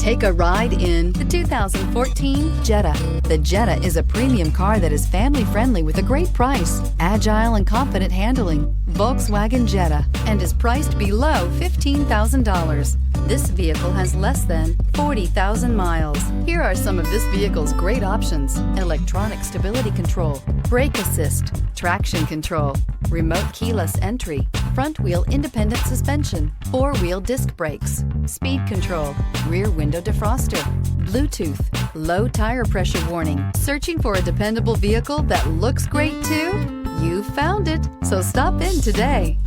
Take a ride in the 2014 Jetta. The Jetta is a premium car that is family-friendly with a great price, agile and confident handling. Volkswagen Jetta, and is priced below $15,000. This vehicle has less than 40,000 miles. Here are some of this vehicle's great options: electronic stability control, brake assist, traction control, remote keyless entry, front wheel independent suspension, four-wheel disc brakes, speed control, rear window defroster, Bluetooth, low tire pressure warning. Searching for a dependable vehicle that looks great too? You found it, so stop in today.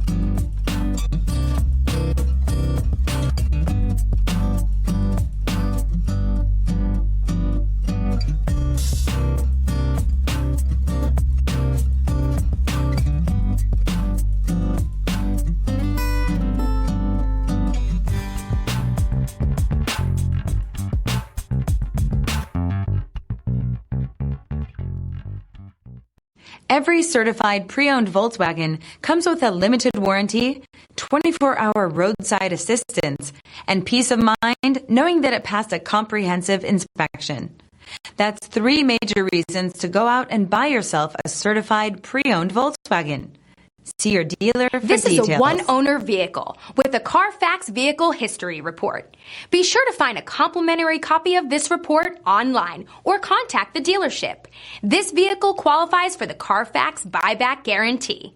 Every certified pre-owned Volkswagen comes with a limited warranty, 24-hour roadside assistance, and peace of mind knowing that it passed a comprehensive inspection. That's 3 major reasons to go out and buy yourself a certified pre-owned Volkswagen. See your dealer for details. This is a one-owner vehicle with a CARFAX Vehicle History Report. Be sure to find a complimentary copy of this report online or contact the dealership. This vehicle qualifies for the CARFAX Buyback Guarantee.